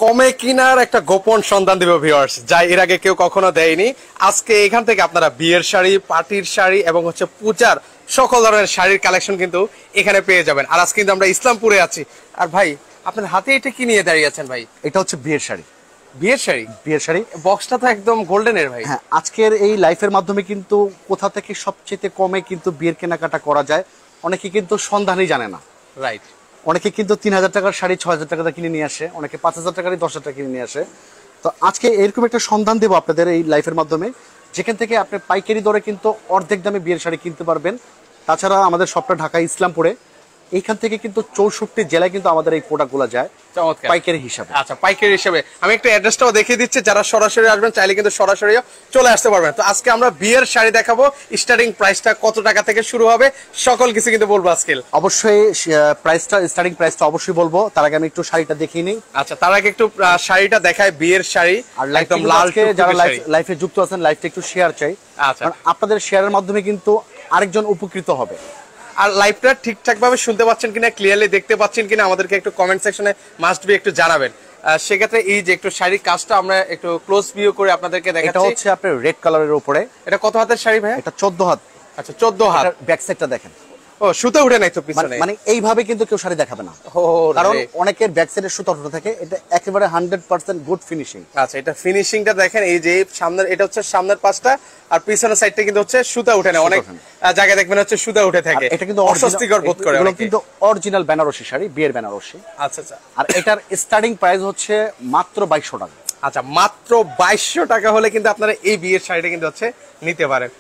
কমে কিনার একটা গোপন সন্ধান দিব ভিউয়ার্স, যা এর আগে কেউ কখনো দেয়নি। আজকে এখান থেকে আপনারা বিয়ের শাড়ি, পার্টির শাড়ি এবং হচ্ছে পূজার সকল ধরনের শাড়ির কালেকশন কিন্তু এখানে পেয়ে যাবেন। আর আজকে কিন্তু আমরা ইসলামপুরে আছি। আর ভাই, আপনার হাতে এটা কি নিয়ে দাঁড়িয়ে আছেন ভাই? এটা হচ্ছে বিয়ের শাড়ি। বিয়ের শাড়ি? বিয়ের শাড়ি। বক্সটা তো একদম গোল্ডেনের ভাই। হ্যাঁ, আজকের এই লাইফের মাধ্যমে কিন্তু কোথা থেকে সবচেয়ে কমে কিন্তু বিয়ের কেনাকাটা করা যায় অনেকে কিন্তু সন্ধানই জানে না। রাইট। অনেকে কিন্তু 3000 টাকার শাড়ি 6000 টাকা কিনে নিয়ে আসে, অনেকে 5000 টাকারই 10,000 টাকা কিনে নিয়ে আসে। তো আজকে এরকম একটা সন্ধান দেবো আপনাদের এই লাইফের মাধ্যমে, যেখান থেকে আপনি পাইকারি দরে কিন্তু অর্ধেক দামে বিয়ের শাড়ি কিনতে পারবেন। তাছাড়া আমাদের সবটা ঢাকা ইসলামপুরে, এইখান থেকে কিন্তু 64 জেলায় কিন্তু আমাদের এই প্রোডাক্টগুলো যায় পাইকারি হিসাবে। আচ্ছা, পাইকারি হিসাবে আমি একটু অ্যাড্রেসটাও দেখিয়ে দিচ্ছি, যারা সরাসরি আসবেন চাইলে কিন্তু সরাসরিও চলে আসতে পারবেন। তো আজকে আমরা বিয়ের শাড়ি দেখাবো, স্টার্টিং প্রাইসটা কত টাকা থেকে শুরু হবে সকল কিছু কিন্তু বলবো আজকে। অবশ্যই স্টার্টিং প্রাইসটা অবশ্যই বলবো, তার আগে আমি একটু শাড়িটা দেখিয়ে নিই। আচ্ছা, তার আগে একটু শাড়িটা দেখায়, বিয়ের শাড়ি আর একদম লাল। যারা লাইফে যুক্ত আছেন, লাইফটা একটু শেয়ার চাই। আচ্ছা, আপনাদের শেয়ারের মাধ্যমে কিন্তু আরেকজন উপকৃত হবে। আর লাইভটা ঠিকঠাক ভাবে শুনতে পাচ্ছেন কিনা, ক্লিয়ারলি দেখতে পাচ্ছেন কিনা, আমাদেরকে একটু কমেন্ট সেকশনে মাস্ট বি একটু জানাবেন। সেক্ষেত্রে এই যে একটু শাড়ির কাজটা আমরা একটু ক্লোজ ভিউ করে আপনাদেরকে দেখাচ্ছি। এটা হচ্ছে আপনার রেড কালারের উপরে। এটা কত হাতের শাড়ি ভাই? এটা 14 হাত। আচ্ছা, 14 হাত। ব্যাক সাইডটা দেখেন। ও, সুতা উঠে নাই তো পিছনে? মানে এইভাবে কিন্তু কেউ শাড়ি দেখাবে না, কারণ অনেকের ব্যাক সাইডে সুতা উঠে থাকে। এটা একেবারে 100% গুড ফিনিশিং। আচ্ছা, এটা ফিনিশিংটা দেখেন। এই যে সামনের, এটা হচ্ছে সামনের পাশটা, আর পিছনের সাইডটা কিন্তু হচ্ছে সুতা উঠে না। অনেক জায়গায় দেখবেন হচ্ছে সুতা উঠে থাকে, এটা কিন্তু অস্বস্তিকর বোধ করে। এগুলো কিন্তু অরিজিনাল বেনারসি শাড়ি, বিয়ের বেনারসি। আচ্ছা আচ্ছা। আর এটার স্টার্টিং প্রাইস হচ্ছে মাত্র 2200 টাকা। আচ্ছা, মাত্র 2200 টাকা হলে কিন্তু আপনারা এই বিয়ের শাড়িটা কিন্তু হচ্ছে নিতে পারেন।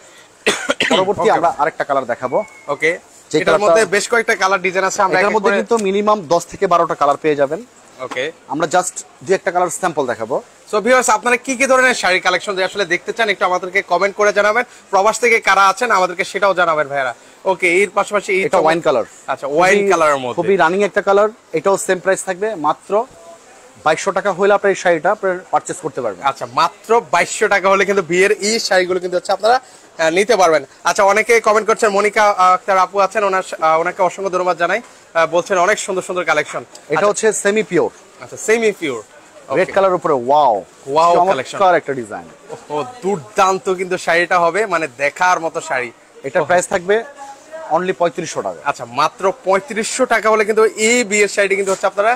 পরবর্তী আমরা আরেকটা কালার দেখাবো। ওকে, এটার মধ্যে বেশ কয়েকটা কালার ডিজাইন আছে। আমরা এর মধ্যে কিন্তু মিনিমাম 10 থেকে 12টা কালার পেয়ে যাবেন। ওকে, আমরা জাস্ট দুই একটা কালার স্যাম্পল দেখাবো। সো ভিউয়ার্স, আপনারা কি কি ধরনের শাড়ি কালেকশন আসলে দেখতে চান একটু আমাদেরকে কমেন্ট করে জানাবেন। প্রবাস থেকে কারা আছেন আমাদেরকে সেটাও জানাবেন ভাইরা। ওকে, এর পাশাপাশি এটা ওয়াইন কালার। আচ্ছা, ওয়াইন কালারের মধ্যে খুবই রানিং একটা কালার। এটাও সেম প্রাইস থাকবে, মাত্র 2200 টাকা হলে আপনি এই শাড়িটা পারচেজ করতে পারবেন। আচ্ছা, মাত্র 2200 টাকা হলে কিন্তু বিয়ের এই শাড়িগুলো কিন্তু হচ্ছে আপনারা নিতে পারবেন। আচ্ছা, অনেকে কমেন্ট করছেন, মনিকা আক্তার আপু আছেন, ওনাকে অসংখ্য ধন্যবাদ জানাই। বলছেন অনেক সুন্দর সুন্দর কালেকশন। এটা হচ্ছে সেমি পিওর। আচ্ছা, সেমি পিওর রেড কালার উপরে। ওয়াও ওয়াও কালেকশন, একটা ডিজাইন। ও দুর্দান্ত কিন্তু শাড়িটা হবে, মানে দেখার মতো শাড়ি। এটা প্রাইস থাকবে অনলি 3500 টাকা। আচ্ছা, মাত্র 3500 টাকা হলে কিন্তু এই বিয়ের শাড়িটি কিন্তু হচ্ছে আপনারা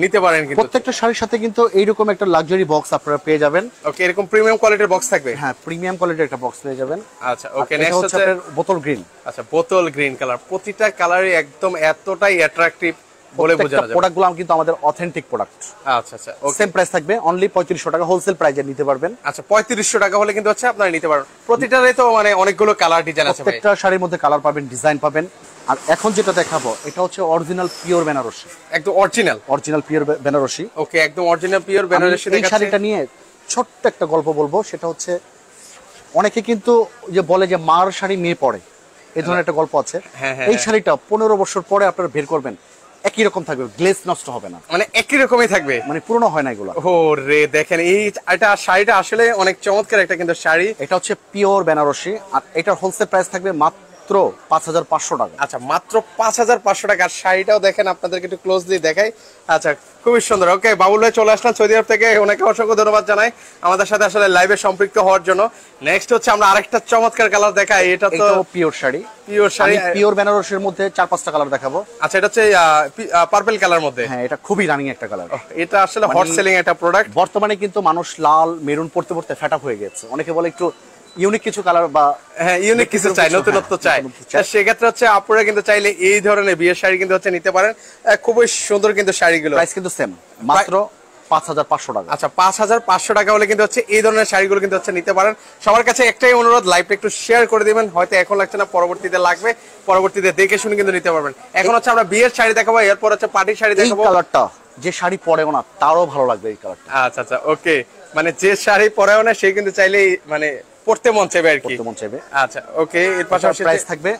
নিতে পারেন। কিন্তু প্রত্যেকটা শাড়ির সাথে কিন্তু এইরকম একটা লাক্সারি বক্স আপনারা পেয়ে যাবেন। ওকে, এরকম প্রিমিয়াম কোয়ালিটির বক্স থাকবে। হ্যাঁ, প্রিমিয়াম কোয়ালিটির একটা বক্স পেয়ে যাবেন। আচ্ছা, ওকে, নেক্সট হচ্ছে বোতল গ্রিন। আচ্ছা, বোতল গ্রিন কালার। প্রতিটা কালারই একদম এতটাই অ্যাট্রাকটিভ বলে বোঝানো যায়। প্রোডাক্টগুলো কিন্তু আমাদের অথেন্টিক প্রোডাক্ট। আচ্ছা আচ্ছা, সেম প্রাইস থাকবে অনলি 3500 টাকা, হোলসেল প্রাইসে নিতে পারবেন। আচ্ছা, 3500 টাকা হলে কিন্তু হচ্ছে আপনারা নিতে পারবেন। প্রতিটারে তো মানে অনেকগুলো কালার ডিজাইন আছে ভাই। প্রত্যেকটা শাড়ির মধ্যে কালার পাবেন, ডিজাইন পাবেন। আর এখন যেটা দেখাবো এটা হচ্ছে অরিজিনাল পিওর বেনারসি। একদম অরিজিনাল পিওর বেনারসি। ওকে, একদম অরিজিনাল পিওর বেনারসি। এই শাড়িটা নিয়ে ছোট্ট একটা গল্প বলবো। সেটা হচ্ছে অনেকে কিন্তু যে বলে যে মার শাড়ি মেয়ে পরে, এই ধরনের একটা গল্প আছে। এই শাড়িটা 15 বছর পরে আপনারা বের করবেন, একই রকম থাকবে, গ্লেজ নষ্ট হবে না, মানে একই রকমই থাকবে, মানে পুরনো হয় না এগুলো। ও রে, দেখেন এটা শাড়িটা আসলে অনেক চমৎকার একটা কিন্তু শাড়ি। এটা হচ্ছে পিওর বেনারসি। আর এটার হোলসেল প্রাইস থাকবে মাত্র 5500 টাকা। আচ্ছা, মাত্র 5500 টাকা। আর শাড়িটাও দেখেন, আপনাদেরকে একটু ক্লোজলি দেখাই। আচ্ছা, খুবই সুন্দর। ওকে, বাবুল ভাই চলে আসলাম সৌদি আরব থেকে, ওনাকে অসংখ্য ধন্যবাদ জানাই আমাদের সাথে আসলে লাইভে সম্পৃক্ত হওয়ার জন্য। নেক্সট হচ্ছে আমরা আরেকটা চমৎকার কালার দেখাই। এটা তো পিওর শাড়ি। পিওর বেনারসির মধ্যে 4-5টা কালার দেখাবো। আচ্ছা, এটা হচ্ছে পার্পল কালার মধ্যে। হ্যাঁ, এটা খুবই রানিং একটা কালার। এটা আসলে হট সেলিং একটা প্রোডাক্ট। বর্তমানে কিন্তু মানুষ লাল মেরুন পড়তে পড়তে ফেট আপ হয়ে গেছে। অনেকে বলে একটু ইউনিক কিছু কালার বা ইউনিক কিছু চাই, নতুনত্ব চাই। সেক্ষেত্রে হচ্ছে আপনারা কিন্তু চাইলে এই ধরনের বিয়ের শাড়ি কিন্তু হচ্ছে নিতে পারেন। খুবই সুন্দর কিন্তু শাড়িগুলো। প্রাইস কিন্তু সেম, মাত্র 5500 টাকা। আচ্ছা, 5500 টাকা হলে কিন্তু হচ্ছে এই ধরনের শাড়িগুলো কিন্তু হচ্ছে নিতে পারেন। সবার কাছে একটাই অনুরোধ, লাইভটা একটু শেয়ার করে দিবেন। হয়তো এখন লাগছে না, পরবর্তীতে লাগবে, পরবর্তীতে দেখে শুনে কিন্তু নিতে পারবেন। এখন হচ্ছে আমরা বিয়ের শাড়ি দেখাবো, এরপর হচ্ছে পার্টির শাড়ি দেখাবো। এই কালারটা যে শাড়ি পরেও না তারও ভালো লাগবে এই কালারটা। আচ্ছা আচ্ছা, ওকে, মানে যে শাড়ি পরেও না সে কিন্তু চাইলেই মানে পড়তে মন চাইবে আর কি। আচ্ছা, ওকে, এর পাশাপাশি প্রাইস থাকবে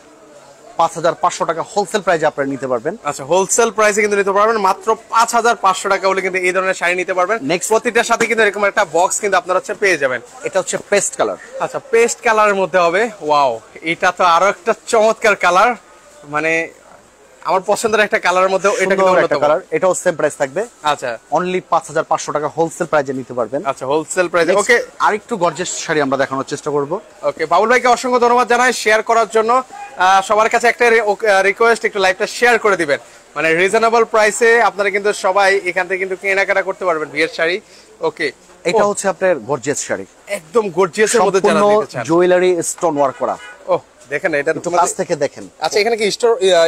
5500 টাকা, হোলসেল প্রাইসে আপনারা নিতে পারবেন। আচ্ছা, হোলসেল প্রাইসে কিন্তু নিতে পারবেন মাত্র 5500 টাকা হলে কিন্তু এই ধরনের শাড়ি নিতে পারবেন। প্রতিটার সাথে কিন্তু এরকম একটা বক্স কিন্তু আপনারা হচ্ছে পেয়ে যাবেন। এটা হচ্ছে পেস্ট কালার। আচ্ছা, পেস্ট কালারের মধ্যে হবে। ওয়াও, এটা তো আরো একটা চমৎকার কালার। মানে আমার পছন্দের একটা কালারের মধ্যে এটা কিন্তু সুন্দর একটা অন্যতম। কালার, এটাও সেম প্রাইস থাকবে, আচ্ছা অনলি 5500 টাকা হোলসেল প্রাইসে নিতে পারবেন। আচ্ছা, হোলসেল প্রাইসে। ওকে, আরেকটু গর্জিয়াস শাড়ি আমরা দেখানোর চেষ্টা করব। ওকে, বাবুল ভাইকে অসংখ্য ধন্যবাদ জানাই শেয়ার করার জন্য। সবার কাছে একটা রিকোয়েস্ট, একটু লাইভটা শেয়ার করে দিবেন। মানে রিজনেবল প্রাইসে আপনারা কিন্তু সবাই এখান থেকে কিন্তু কেনাকাটা করতে পারবেন বিয়ের শাড়ি। ওকে, এটা হচ্ছে আপনার গর্জিয়াস শাড়ি, একদম গর্জিয়াসের মধ্যে যারা সম্পূর্ণ নিতে চান। জুয়েলারি স্টোন ওয়ার্ক করা। ও দেখেন, এটা একটু কাছ থেকে দেখেন। আচ্ছা, এখানে কি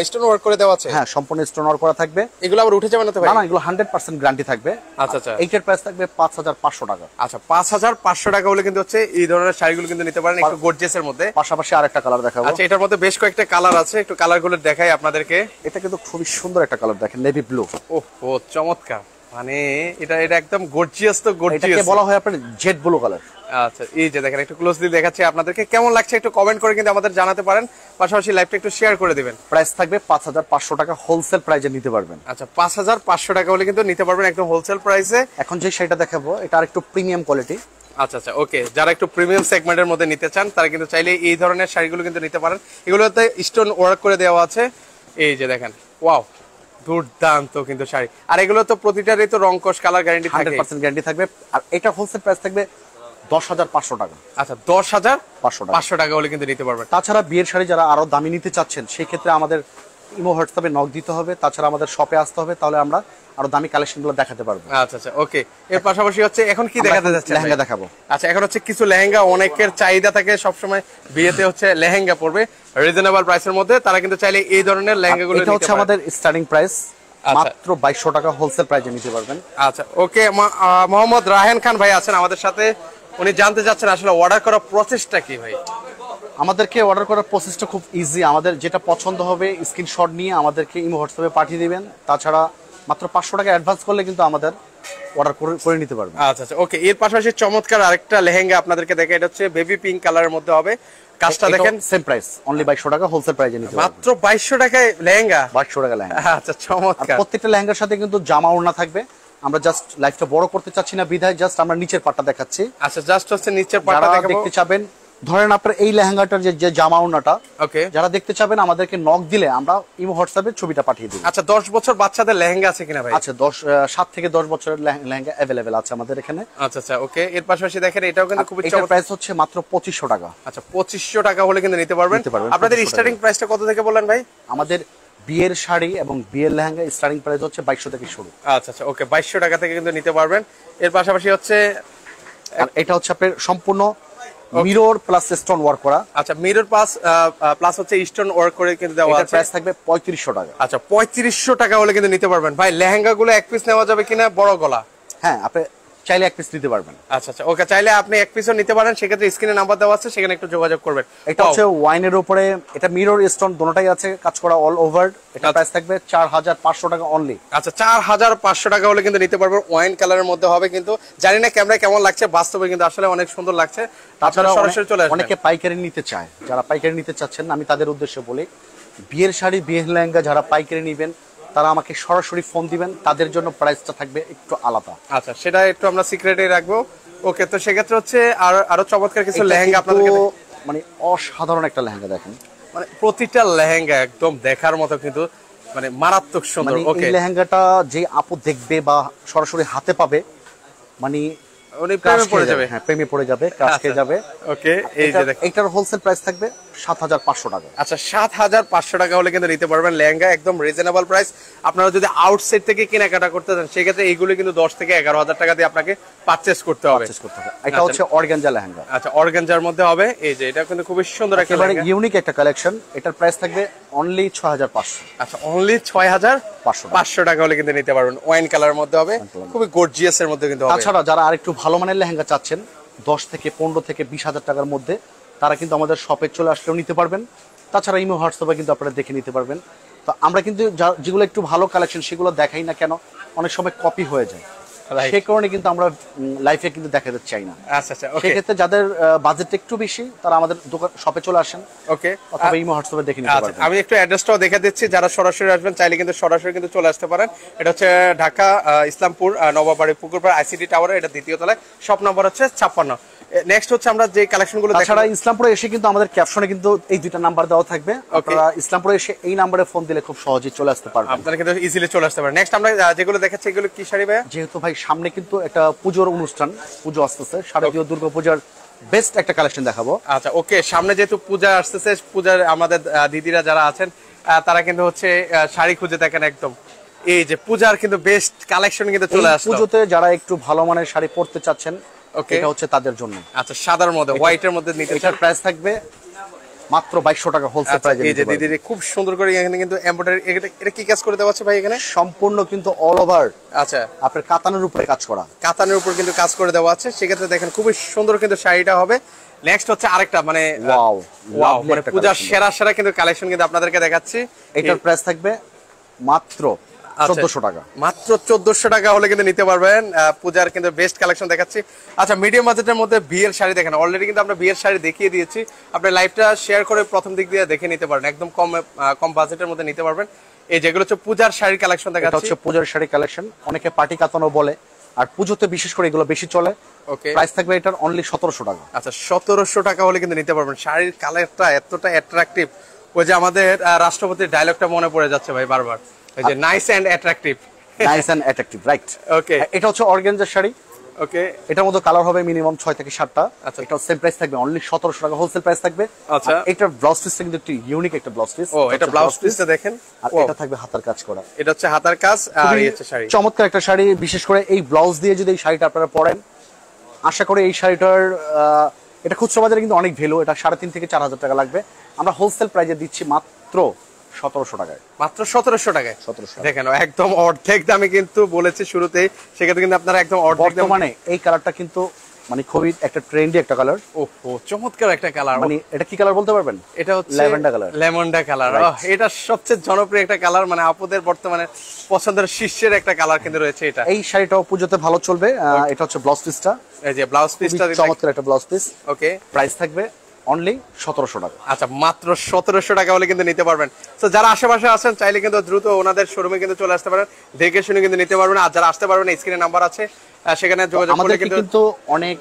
স্টোন ওয়ার্ক করে দেওয়া আছে? হ্যাঁ, সম্পূর্ণ স্টোন ওয়ার্ক করা থাকবে। এগুলো আবার উঠে যাবে না তো ভাই? না না, এগুলো 100% গ্যারান্টি থাকবে। আচ্ছা আচ্ছা, এইটার প্রাইস থাকবে 5500 টাকা। আচ্ছা 5500 টাকা হলে কিন্তু হচ্ছে এই ধরনের শাড়িগুলো কিন্তু নিতে পারেন, একটু গর্জিয়াসের মধ্যে। পাশাপাশি আরেকটা কালার দেখাবো। আচ্ছা, এটার মধ্যে বেশ কয়েকটা কালার আছে, একটু কালারগুলো দেখাই আপনাদেরকে। এটা কিন্তু খুবই সুন্দর একটা কালার, দেখেন নেভি ব্লু। ও চমৎকার, মানে এটা একদম গর্জিয়াস, তো গর্জিয়াস এটাকে বলা হয় আপনার জেড ব্লু কালার। আচ্ছা, এই যে দেখেন, একটু ক্লোজলি দেখাচ্ছি আপনাদেরকে, কেমন লাগছে একটু কমেন্ট করে কিন্তু আমাদের জানাতে পারেন, পাশাপাশি লাইভটা একটু শেয়ার করে দিবেন। প্রাইস থাকবে 5500 টাকা হোলসেল প্রাইসে নিতে পারবেন। আচ্ছা, 5500 টাকা হলে কিন্তু নিতে পারবেন একদম হোলসেল প্রাইসে। এখন যে শাড়িটা দেখাবো এটা আরেকটু প্রিমিয়াম কোয়ালিটি। আচ্ছা আচ্ছা, ওকে, যারা একটু প্রিমিয়াম সেগমেন্টের মধ্যে নিতে চান তারা কিন্তু চাইলে এই ধরনের শাড়িগুলো কিন্তু নিতে পারেন। এগুলোতে স্টোন ওয়ার্ক করে দেওয়া আছে, এই যে দেখেন, ওয়াও দুর্দান্ত কিন্তু শাড়ি। আর এগুলো তো প্রতিটারই তো রংকশ কালার গ্যারান্টি থাকে, 100% গ্যারান্টি থাকবে। আর এটা হোলসেল প্রাইস থাকবে 10500 টাকা। আচ্ছা, 10500 500 টাকা হলে কিন্তু নিতে পারবেন। তাছাড়া বিয়ের শাড়ি যারা আরো দামি নিতে চাচ্ছেন সেই ক্ষেত্রে আমাদের ইমো হোয়াটসঅ্যাপে নক দিতে হবে, তাছাড়া আমাদের শপে আসতে হবে, তাহলে আমরা আরো দামি কালেকশনগুলো দেখাতে পারবো। আচ্ছা আচ্ছা, ওকে, এর পাশাপাশি হচ্ছে এখন কি দেখাতে যাচ্ছে? লেহেঙ্গা দেখাবো। আচ্ছা, এখন হচ্ছে কিছু লেহেঙ্গা, অনেকের চাহিদা থাকে সবসময় বিয়েতে হচ্ছে লেহেঙ্গা পরবে রিজনেবল প্রাইসের মধ্যে, তারা কিন্তু চাইলে এই ধরনের লেহেঙ্গাগুলো এটা হচ্ছে আমাদের স্টার্টিং প্রাইস, মাত্র 2200 টাকা হোলসেল প্রাইসে নিতে পারবেন। আচ্ছা, ওকে, মোহাম্মদ রায়হান খান ভাই আছেন আমাদের সাথে, উনি জানতে চাচ্ছেন আসলে অর্ডার করার প্রসেসটা কি ভাই? আমাদেরকে অর্ডার করার প্রসেসটা খুব ইজি। আমাদের যেটা পছন্দ হবে স্ক্রিনশট নিয়ে আমাদেরকে ইমো হোয়াটসঅ্যাপে পাঠিয়ে দিবেন। তাছাড়া মাত্র 500 টাকা অ্যাডভান্স করলে কিন্তু আমাদের অর্ডার করে নিতে পারবেন। আচ্ছা আচ্ছা, ওকে, এর পাশাপাশি চমৎকার আরেকটা লেহেঙ্গা আপনাদেরকে দেখে, এটা হচ্ছে বেবি পিঙ্ক কালারের মধ্যে হবে, কাজটা দেখেন, সেম প্রাইস, অনলি 2200 টাকা হোলসেল প্রাইসে নিতে পারবেন। মাত্র 2200 টাকায় লেহেঙ্গা, 2200 টাকা লেহেঙ্গা। আচ্ছা, চমৎকার। প্রত্যেকটা লেহেঙ্গার সাথে কিন্তু জামা ওড়না থাকবে। আমরা জাস্ট লাইফটা বড় করতে চাচ্ছি না বিধায় জাস্ট আমরা নিচের পাটটা দেখাচ্ছি। আচ্ছা, জাস্ট হচ্ছে নিচের পাটটা যারা দেখাবো। দেখতে চাবেন, ধরেন আপনার এই লেহেঙ্গাটার যে জামা ওড়নাটা, ওকে, যারা দেখতে চাবেন আমাদেরকে নক দিলে আমরা ইমো হোয়াটসঅ্যাপে ছবিটা পাঠিয়ে দিই। আচ্ছা, 10 বছর বাচ্চাদের লেহেঙ্গা আছে কিনা ভাই? আচ্ছা, 7 থেকে 10 বছরের লেহেঙ্গা अवेलेबल আছে আমাদের এখানে। আচ্ছা আচ্ছা, ওকে, এর পাশাপাশি দেখেন এটাও কিন্তু খুব এটার প্রাইস হচ্ছে মাত্র 2500 টাকা। আচ্ছা, 2500 টাকা হলে কিন্তু নিতে পারবেন। আপনাদের 2500 স্টার্টিং প্রাইসটা কত থেকে বললেন ভাই? আমাদের বিয়ের শাড়ি এবং বিয়ের লেহেঙ্গা স্টার্টিং প্রাইস হচ্ছে 2200 থেকে শুরু। আচ্ছা আচ্ছা, ওকে, 2200 টাকা থেকে কিন্তু নিতে পারবেন। এর পাশাপাশি হচ্ছে আর এটা হচ্ছে আপনার সম্পূর্ণ মিরর প্লাস স্টোন ওয়ার্ক করা। আচ্ছা, মিরর প্লাস হচ্ছে স্টোন ওয়ার্ক করে কিন্তু দেওয়া এটার আছে। প্রাইস থাকবে 3500 টাকা। আচ্ছা, 3500 টাকা হলে কিন্তু নিতে পারবেন। ভাই, লেহেঙ্গা গুলো এক পিস নেওয়া যাবে কিনা, বড় গলা? হ্যাঁ, আপনি চাইলে এক পিস নিতে পারবেন। আচ্ছা আচ্ছা, ওকে, চাইলে আপনি এক পিসও নিতে পারেন, সেক্ষেত্রে স্ক্রিনে নাম্বার দেওয়া আছে, সেখানে একটু যোগাযোগ করবেন। এটা হচ্ছে ওয়াইনের উপরে, এটা মিরর স্টোন দুটোটাই আছে, কাজ করা অল ওভার। এটা প্রাইস থাকবে 4500 টাকা অনলি। আচ্ছা, 4500 টাকা হলে কিন্তু নিতে পারবেন। ওয়াইন কালারের মধ্যে হবে, কিন্তু জানি না ক্যামেরায় কেমন লাগছে, বাস্তবে কিন্তু আসলে অনেক সুন্দর লাগছে। তাছাড়া সরাসরি চলে আসবেন। অনেকে পাইকারি নিতে চায়, যারা পাইকারি নিতে চাচ্ছেন আমি তাদের উদ্দেশ্যে বলি, বিয়ের শাড়ি বিয়ের লেহেঙ্গা যারা পাইকারি নেবেন তারা আমাকে সরাসরি ফোন দিবেন, তাদের জন্য প্রাইসটা থাকবে একটু আলাদা। আচ্ছা, সেটা একটু আমরা সিক্রেটে রাখবো। ওকে, তো সেক্ষেত্রে হচ্ছে আরো চমৎকার কিছু এটা লেহেঙ্গা কিন্তু আপনাদেরকে মানে অসাধারণ একটা লেহেঙ্গা দেখেন, মানে প্রতিটা লেহেঙ্গা একদম দেখার মতো, কিন্তু মানে মারাত্মক সুন্দর। মানে ওকে, এই লেহেঙ্গাটা যে আপু দেখবে বা সরাসরি হাতে পাবে, মানে উনি প্রেমে পড়ে যাবে। হ্যাঁ, প্রেমে পড়ে যাবে, কাজ খেয়ে যাবে। ওকে, এই যে দেখেন, এটার হোলসেল প্রাইস থাকবে 7500 টাকা। আচ্ছা, 7500 টাকা হলে কিন্তু নিতে পারবেন লেহেঙ্গা, একদম রিজনেবল প্রাইস। আপনারা যদি আউটসাইড থেকে কেনাকাটা করতে চান সেক্ষেত্রে এইগুলো কিন্তু 10 থেকে 11000 টাকা দিয়ে আপনাকে পারচেজ করতে হবে। এটা হচ্ছে অর্গানজা লেহেঙ্গা। আচ্ছা, অর্গানজার মধ্যে হবে, এই যে এটা কিন্তু খুবই সুন্দর একটা একেবারে লেহেঙ্গা। ইউনিক একটা কালেকশন। এটার প্রাইস থাকবে অনলি 6500। আচ্ছা, অনলি 6500 টাকা হলে কিন্তু নিতে পারবেন। ওয়াইন কালারের মধ্যে হবে, খুবই গর্জিয়াস এর মধ্যে কিন্তু হবে। তাছাড়া যারা আরেকটু ভালো মানের লেহেঙ্গা চাচ্ছেন 10 থেকে 15 থেকে 20000 টাকার মধ্যে, তারা কিন্তু আমাদের শপে চলে আসলেও নিতে পারবেন। তাছাড়া ইমো হোয়াটসঅ্যাপে কিন্তু আপনারা দেখে নিতে পারবেন। তো আমরা কিন্তু যেগুলো একটু ভালো কালেকশন সেগুলো দেখাই না কেন, অনেক সময় কপি হয়ে যায়, সেই কারণে কিন্তু আমরা লাইফে কিন্তু দেখাতে চাই না। আচ্ছা আচ্ছা, ওকে, সেক্ষেত্রে যাদের বাজেট একটু বেশি তারা আমাদের দোকান শপে চলে আসেন, ওকে, অথবা ইমো হোয়াটসঅ্যাপে দেখে নিতে পারবেন। আমি একটু অ্যাড্রেসটাও দেখে দিচ্ছি, যারা সরাসরি আসবেন চাইলে কিন্তু সরাসরি কিন্তু চলে আসতে পারেন। এটা হচ্ছে ঢাকা ইসলামপুর নবাবাড়ি পুকুরপাড় আইসিডি টাওয়ারে, এটা দ্বিতীয় তলায়, শপ নম্বর হচ্ছে 56। নেক্সট হচ্ছে আমরা যে কালেকশনগুলো তাছাড়া ইসলামপুরে এসে কিন্তু আমাদের ক্যাপশনে কিন্তু এই দুইটা নাম্বার দেওয়া থাকবে, আপনারা ইসলামপুরে এসে এই নাম্বারে ফোন দিলে খুব সহজেই চলে আসতে পারবেন, আপনারা কিন্তু ইজিলি চলে আসতে পারেন। নেক্সট আমরা যেগুলো দেখাচ্ছি এগুলো কি শাড়ি ভাইয়া? যেহেতু ভাই সামনে কিন্তু একটা পুজোর অনুষ্ঠান, পুজো আসতেছে, শারদীয় দুর্গাপূজার বেস্ট একটা কালেকশন দেখাবো। আচ্ছা ওকে, সামনে যেহেতু পূজা আসতেছে, পূজার আমাদের দিদিরা যারা আছেন তারা কিন্তু হচ্ছে শাড়ি খুঁজে দেখেন, একদম এই যে পূজার কিন্তু বেস্ট কালেকশন কিন্তু চলে আসছে। পুজোতে যারা একটু ভালো মানের শাড়ি পরতে চাচ্ছেন, এটা হচ্ছে তাদের জন্য। আচ্ছা, সাদার মধ্যে হোয়াইটের মধ্যে নিতে, এটার প্রাইস থাকবে মাত্র 2200 টাকা হোলসেল প্রাইসে। এই যে দিদি খুব সুন্দর করে এখানে কিন্তু এমব্রয়ডারি, এটা কি কাজ করে দেওয়া আছে ভাই এখানে? সম্পূর্ণ কিন্তু অল ওভার আচ্ছা আপনার কাতানের উপরে কাজ করা, কাতানের উপর কিন্তু কাজ করে দেওয়া আছে। সেক্ষেত্রে দেখেন খুবই সুন্দর কিন্তু শাড়িটা হবে। নেক্সট হচ্ছে আরেকটা মানে ওয়াও ওয়াও, মানে পূজার সেরা সেরা কিন্তু কালেকশন কিন্তু আপনাদেরকে দেখাচ্ছি। এটার প্রাইস থাকবে মাত্র 1400 টাকা। মাত্র 1400 টাকা হলে কিন্তু নিতে পারবেন। পূজার কিন্তু বেস্ট কালেকশন দেখাচ্ছি। আচ্ছা, মিডিয়াম বাজেটের মধ্যে বিয়ের শাড়ি দেখেন, অলরেডি কিন্তু আমরা বিয়ের শাড়ি দেখিয়ে দিয়েছি। আপনি লাইভটা শেয়ার করে প্রথম দিক দিয়ে দেখে নিতে পারেন, একদম কম বাজেটের মধ্যে নিতে পারবেন। এই যেগুলো হচ্ছে পূজার শাড়ির কালেকশন দেখাচ্ছি, এটা হচ্ছে পূজার শাড়ি কালেকশন, অনেকে পার্টি কাতানো বলে, আর পুজোতে বিশেষ করে এগুলো বেশি চলে। ওকে, প্রাইস থাকবে এটার অনলি 1700 টাকা। আচ্ছা 1700 টাকা হলে কিন্তু নিতে পারবেন। শাড়ির কালারটা এতটা অ্যাট্রাকটিভ, ওই যে আমাদের রাষ্ট্রপতির ডায়লগটা মনে পড়ে যাচ্ছে ভাই বারবার, এই যে nice and attractive. Nice and attractive, right. Okay, এটা হচ্ছে অর্গানজার শাড়ি। ওকে, এটার মধ্যে কালার হবে মিনিমাম 6 থেকে 7টা। আচ্ছা, এটা সেম প্রাইস থাকবে অনলি 1700 টাকা হোলসেল প্রাইস থাকবে। আচ্ছা, এটার ব্লাউজ পিসটা কিন্তু একটু ইউনিক একটা ব্লাউজ পিস। ও এটা ব্লাউজ পিসটা দেখেন, আর এটা থাকবে হাতার কাজ করা। এটা হচ্ছে হাতার কাজ আর এই হচ্ছে শাড়ি। চমৎকার একটা শাড়ি, বিশেষ করে এই ব্লাউজ দিয়ে যদি এই শাড়িটা আপনারা পরেন, আশা করি এই শাড়িটার এটা খুচরা বাজারে কিন্তু অনেক ভ্যালু, এটা 3500 থেকে 4000 টাকা লাগবে। আমরা হোলসেল প্রাইসে দিচ্ছি মাত্র 1700 টাকায়। মাত্র 1700 টাকায়। 1700 দেখেন একদম অর্ধেক দামে কিন্তু বলেছি শুরুতেই, সেক্ষেত্রে কিন্তু আপনারা একদম অর্ধেক দামে। বর্তমানে এই কালারটা কিন্তু মানে খুবই একটা ট্রেন্ডি একটা কালার। ওহো, চমৎকার একটা কালার। মানে এটা কি কালার বলতে পারবেন? এটা হচ্ছে ল্যাভেন্ডার কালার। ল্যাভেন্ডার কালার, এটা সবচেয়ে জনপ্রিয় একটা কালার, মানে আপুদের বর্তমানে পছন্দের শীর্ষের একটা কালার কিন্তু রয়েছে এটা। এই শাড়িটাও পুজোতে ভালো চলবে। এটা হচ্ছে ব্লাউজ পিসটা, এই যে ব্লাউজ পিসটা চমৎকার একটা ব্লাউজ পিস। ওকে, প্রাইস থাকবে অনলি 1700 টাকা। আচ্ছা, মাত্র 1700 টাকা হলে কিন্তু নিতে পারবেন। তো যারা আশেপাশে আছেন চাইলে কিন্তু দ্রুত ওনাদের শোরুমে কিন্তু চলে আসতে পারেন, দেখে শুনে কিন্তু নিতে পারবেন। আর যারা আসতে পারবেন, স্ক্রিনে নাম্বার আছে, সেখানে যোগাযোগ করলে কিন্তু অনেক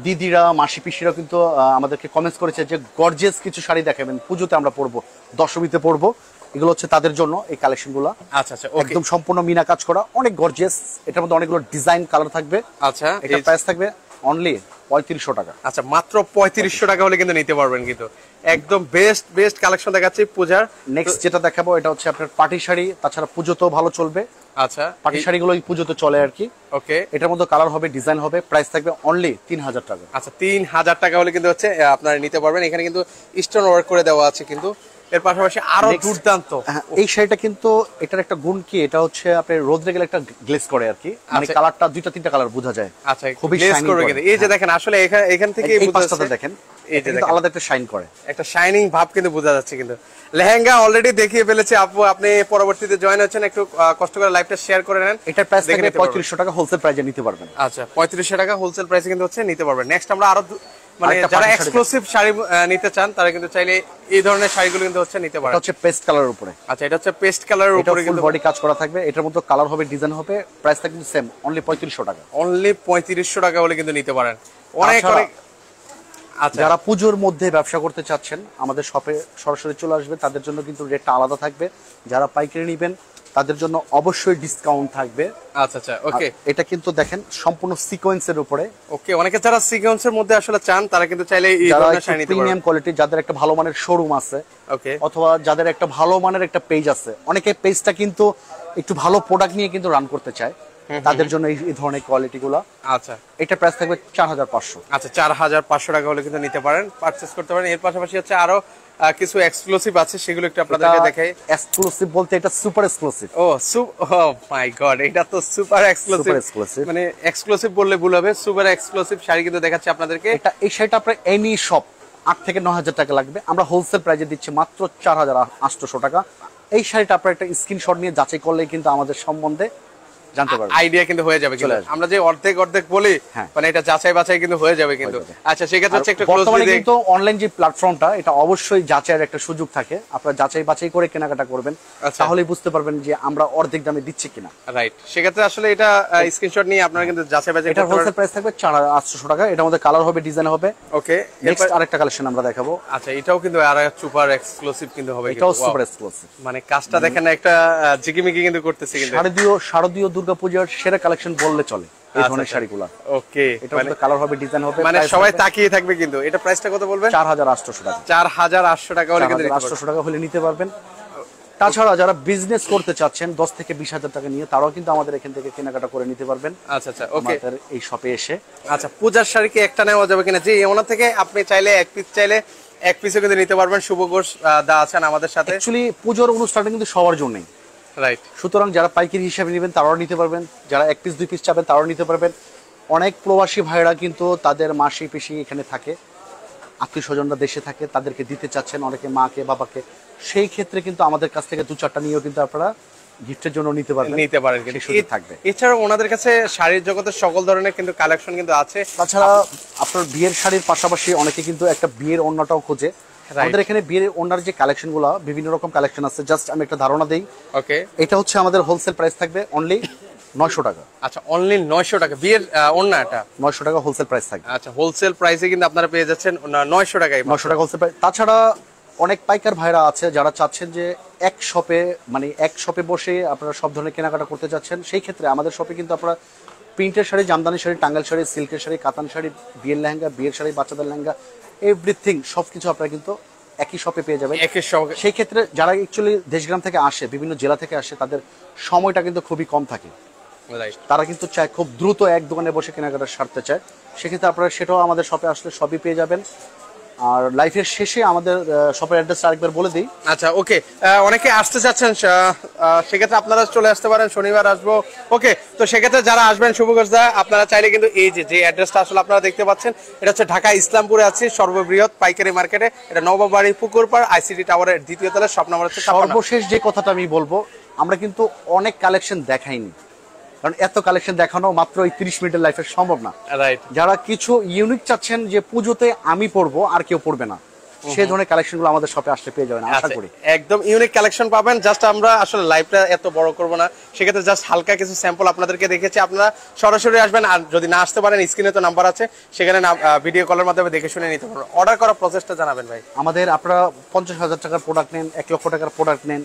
দিদিরা মাসি পিসিরা কিন্তু আমাদেরকে কমেন্টস করেছে যে গর্জিয়াস কিছু শাড়ি দেখাবেন, পুজোতে আমরা পরবো, দশমীতে পরবো। এগুলো হচ্ছে তাদের জন্য এই কালেকশনগুলো। আচ্ছা আচ্ছা, একদম সম্পূর্ণ মিনা কাজ করা, অনেক গর্জিয়াস। এটার মধ্যে অনেকগুলো ডিজাইন কালার থাকবে। আচ্ছা, এটা প্রাইস থাকবে অনলি 3500 টাকা। আচ্ছা, মাত্র 3500 টাকা হলে কিন্তু নিতে পারবেন। কিন্তু একদম বেস্ট কালেকশন দেখাচ্ছি পূজার। নেক্সট যেটা দেখাবো এটা হচ্ছে আপনার পার্টি শাড়ি, তাছাড়া পুজোতেও ভালো চলবে। আচ্ছা, পার্টি শাড়িগুলো এই পুজোতে চলে আর কি। ওকে, এটার মধ্যে কালার হবে, ডিজাইন হবে, প্রাইস থাকবে অনলি 3000 টাকা। আচ্ছা, 3000 টাকা হলে কিন্তু হচ্ছে আপনারা নিতে পারবেন। এখানে কিন্তু স্টোন ওয়ার্ক করে দেওয়া আছে, কিন্তু এর পাশাপাশি আরো দুর্দান্ত এই শাড়িটা কিন্তু এটার একটা গুণ কি, এটা হচ্ছে আপনি রোদ্রে গেলে একটা গ্লেজ করে আর কি, মানে কালারটা 2-3টা কালার বোঝা যায়। আচ্ছা, খুবই গ্লেজ শাইনিং করে করে। কিন্তু এই যে দেখেন, আসলে এখান থেকে এই পাঁচটাতে দেখেন, এই যে আলাদা একটা শাইন করে, একটা শাইনিং ভাব কিন্তু বোঝা যাচ্ছে। কিন্তু লেহেঙ্গা অলরেডি দেখিয়ে ফেলেছে আপু, আপনি পরবর্তীতে জয়েন হচ্ছেন, একটু কষ্ট করে লাইভটা শেয়ার করে নেন। এটার প্রাইস থাকবে 3500 টাকা হোলসেল প্রাইসে নিতে পারবেন। আচ্ছা, 3500 টাকা হোলসেল প্রাইসে কিন্তু হচ্ছে নিতে পারবেন। নেক্সট আমরা আরো মানে যারা এক্সক্লুসিভ শাড়ি নিতে চান তারা কিন্তু চাইলে এই ধরনের শাড়িগুলো কিন্তু হচ্ছে নিতে পারেন। এটা হচ্ছে পেস্ট কালারের উপরে। আচ্ছা, এটা হচ্ছে পেস্ট কালারের উপরে কিন্তু বডি কাজ করা থাকবে, এটার মধ্যে কালার হবে, ডিজাইন হবে, প্রাইস থাকবে সেম অনলি 3500 টাকা। অনলি 3500 টাকা হলে কিন্তু নিতে পারেন। অনেক অনেক। আচ্ছা, যারা পুজোর মধ্যে ব্যবসা করতে চাচ্ছেন আমাদের শপে সরাসরি চলে আসবে, তাদের জন্য কিন্তু রেটটা আলাদা থাকবে। যারা পাইকারি নেবেন তাদের জন্য অবশ্যই ডিসকাউন্ট থাকবে। আচ্ছা আচ্ছা, ওকে। এটা কিন্তু দেখেন সম্পূর্ণ সিকোয়েন্সের উপরে। ওকে, অনেকে যারা সিকোয়েন্সের মধ্যে আসলে চান তারা কিন্তু চাইলে এই ধরনের শাড়ি নিতে পারবেন। প্রিমিয়াম কোয়ালিটি, যাদের একটা ভালো মানের শোরুম আছে, ওকে, অথবা যাদের একটা ভালো মানের একটা পেজ আছে, অনেকে পেজটা কিন্তু একটু ভালো প্রোডাক্ট নিয়ে কিন্তু রান করতে চায়, তাদের জন্য এই ধরনের কোয়ালিটি গুলো। আচ্ছা, এটা প্রাইস থাকবে 4500। আচ্ছা, 4500 টাকা হলে কিন্তু নিতে পারেন, পারচেজ করতে পারেন। এর পাশাপাশি হচ্ছে আরো কিছু এক্সক্লুসিভ আছে, সেগুলো একটু আপনাদেরকে দেখাই। এক্সক্লুসিভ বলতে এটা সুপার এক্সক্লুসিভ। ও মাই গড, এটা তো সুপার এক্সক্লুসিভ। মানে এক্সক্লুসিভ বললে ভুল হবে, সুপার এক্সক্লুসিভ শাড়ি কিন্তু দেখাচ্ছি আপনাদেরকে। এই শাড়িটা আপনার এনি শপ 8 থেকে 9000 টাকা লাগবে, আমরা হোলসেল প্রাইসে দিচ্ছি মাত্র 4800 টাকা। এই শাড়িটা আপনার একটা স্ক্রিনশট নিয়ে যাচাই করলে কিন্তু আমাদের সম্বন্ধে জানতে পারবেন, আইডিয়া কিন্তু হয়ে যাবে। কিন্তু আমরা যে অর্ধেক অর্ধেক বলি, মানে এটা যাচাই বাছাই কিন্তু হয়ে যাবে কিন্তু। আচ্ছা, সেক্ষেত্রে হচ্ছে একটু বর্তমানে কিন্তু অনলাইন যে প্ল্যাটফর্মটা, এটা অবশ্যই যাচাইয়ের একটা সুযোগ থাকে। আপনারা যাচাই বাছাই করে কেনাকাটা করবেন, তাহলেই বুঝতে পারবেন যে আমরা অর্ধেক দামে দিচ্ছি কিনা। রাইট, সেক্ষেত্রে আসলে এটা স্ক্রিনশট নিয়ে আপনারা কিন্তু যাচাই বাছাই করতে পারবেন। এটা হোলসেল প্রাইস থাকবে 4800 টাকা। এটার মধ্যে কালার হবে, ডিজাইন হবে। ওকে, নেক্সট আরেকটা কালেকশন আমরা দেখাবো। আচ্ছা, এটাও কিন্তু আর সুপার এক্সক্লুসিভ কিন্তু হবে। এটাও সুপার এক্সক্লুসিভ, মানে কাজটা দেখেন একটা জিকিমিকি কিন্তু করতেছে কিন্তু। শারদীয় দুর্গাপূজার সেরা কালেকশন বললে চলে এই ধরনের শাড়িগুলো। ওকে, এটা মধ্যে কালার হবে, ডিজাইন হবে, মানে সবাই তাকিয়ে থাকবে কিন্তু। এটা প্রাইসটা কত বলবেন? 4800 টাকা। 4800 টাকা হলে কিন্তু 4800 টাকা হলে নিতে পারবেন। তাছাড়া যারা বিজনেস করতে চাচ্ছেন 10 থেকে 20,000 টাকা নিয়ে, তারাও কিন্তু আমাদের এখান থেকে কেনাকাটা করে নিতে পারবেন। আচ্ছা আচ্ছা, ওকে, আমাদের এই শপে এসে। আচ্ছা, পূজার শাড়ি কি একটা নেওয়া যাবে কিনা? যে ওনার থেকে আপনি চাইলে এক পিস, চাইলে এক পিসও কিন্তু নিতে পারবেন। শুভ ঘোষ দা আছেন আমাদের সাথে। অ্যাকচুয়ালি পুজোর অনুষ্ঠানটা কিন্তু সবার জন্যই, রাইট। সুতরাং যারা পাইকারি হিসাবে নেবেন তারাও নিতে পারবেন, যারা এক পিস 2 পিস চাবেন তারাও নিতে পারবেন। অনেক প্রবাসী ভাইরা কিন্তু তাদের মাসি পিসি এখানে থাকে, আত্মীয় স্বজনরা দেশে থাকে, তাদেরকে দিতে চাচ্ছেন, অনেকে মাকে বাবাকে। সেই ক্ষেত্রে কিন্তু আমাদের কাছ থেকে 2-4টা নিয়েও কিন্তু আপনারা গিফটের জন্য নিতে পারেন। থাকবে। এছাড়াও ওনাদের কাছে শাড়ির জগতের সকল ধরনের কিন্তু কালেকশন কিন্তু আছে। তাছাড়া আপনার বিয়ের শাড়ির পাশাপাশি অনেকে কিন্তু একটা বিয়ের ওড়নাটাও খোঁজে। আমাদের এখানে বিয়ের ওড়নার যে কালেকশনগুলো, বিভিন্ন রকম কালেকশন আছে। জাস্ট আমি একটা ধারণা দেই। ওকে, এটা হচ্ছে আমাদের হোলসেল প্রাইস থাকবে অনলি 900 টাকা। আচ্ছা, অনলি 900 টাকা বিয়ের ওড়না, এটা 900 টাকা হোলসেল প্রাইস থাকবে। আচ্ছা, হোলসেল প্রাইসে কিন্তু আপনারা পেয়ে যাচ্ছেন 900 টাকায়। 900 টাকা হোলসেল প্রাইস। তাছাড়া অনেক পাইকার ভাইরা আছে যারা চাচ্ছেন যে এক শপে বসে আপনারা সব ধরনের কেনাকাটা করতে চাচ্ছেন। সেই ক্ষেত্রে আমাদের শপে কিন্তু আপনারা প্রিন্টের শাড়ি, জামদানি শাড়ি, টাঙ্গাইল শাড়ি, সিল্কের শাড়ি, কাতান শাড়ি, বিয়ের লেহেঙ্গা, বিয়ের শাড়ি, বাচ্চাদের লেহেঙ্গা, এভরিথিং সবকিছু আপনারা কিন্তু একই শপে পেয়ে যাবেন। সেই ক্ষেত্রে যারা অ্যাকচুয়ালি দেশগ্রাম থেকে আসে, বিভিন্ন জেলা থেকে আসে, তাদের সময়টা কিন্তু খুবই কম থাকে। তারা কিন্তু চায় খুব দ্রুত এক দোকানে বসে কেনাকাটা সারতে চায়। সেক্ষেত্রে আপনারা সেটাও আমাদের শপে আসলে সবই পেয়ে যাবেন। আর লাইফের শেষে আমাদের শপের অ্যাড্রেসটা আরেকবার বলে দিই। আচ্ছা, ওকে, অনেকে আসতে চাচ্ছেন, সেক্ষেত্রে আপনারা চলে আসতে পারেন। শনিবার আসবো। ওকে, তো সেক্ষেত্রে যারা আসবেন শুভ ঘোষদা, আপনারা চাইলে কিন্তু এই যে অ্যাড্রেসটা আসলে আপনারা দেখতে পাচ্ছেন, এটা হচ্ছে ঢাকা ইসলামপুরে আছে সর্ববৃহৎ পাইকারি মার্কেটে। এটা নবাবাড়ি পুকুরপাড় আইসিডি টাওয়ারের 2য় তলায়, শপ নাম্বার হচ্ছে। সর্বশেষ যে কথাটা আমি বলবো, আমরা কিন্তু অনেক কালেকশন দেখাইনি, কারণ এত কালেকশন দেখানো মাত্র 30 মিনিটের লাইফে সম্ভব না। রাইট, যারা কিছু ইউনিক চাচ্ছেন যে পুজোতে আমি পরবো আর কেউ পরবে না, সেই ধরনের কালেকশনগুলো আমাদের শপে আসলে পেয়ে যাবেন আশা করি। একদম ইউনিক কালেকশন পাবেন। জাস্ট আমরা আসলে লাইভটা এত বড় করব না, সেক্ষেত্রে জাস্ট হালকা কিছু স্যাম্পল আপনাদেরকে দেখেছি। আপনারা সরাসরি আসবেন, আর যদি না আসতে পারেন স্ক্রিনে তো নাম্বার আছে, সেখানে ভিডিও কলের মাধ্যমে দেখে শুনে নিতে পারবেন। অর্ডার করার প্রসেসটা জানাবেন ভাই। আমাদের আপনারা 50,000 টাকার প্রোডাক্ট নেন, 1 লক্ষ টাকার প্রোডাক্ট নেন,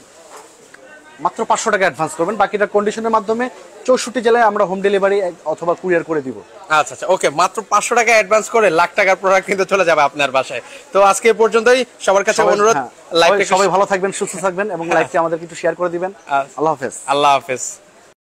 মাত্র 500 টাকা অ্যাডভান্স করবেন। বাকিটা কন্ডিশনের মাধ্যমে 64 জেলায় আমরা হোম ডেলিভারি অথবা কুরিয়ার করে দিব। আচ্ছা আচ্ছা, ওকে, মাত্র 500 টাকা অ্যাডভান্স করে লাখ টাকার প্রোডাক্ট কিন্তু চলে যাবে আপনার বাসায়। তো আজকে এই পর্যন্তই। সবার কাছে অনুরোধ, লাইভে সবাই ভালো থাকবেন, সুস্থ থাকবেন এবং লাইভটি আমাদের কিন্তু শেয়ার করে দিবেন। আল্লাহ হাফেজ। আল্লাহ হাফেজ।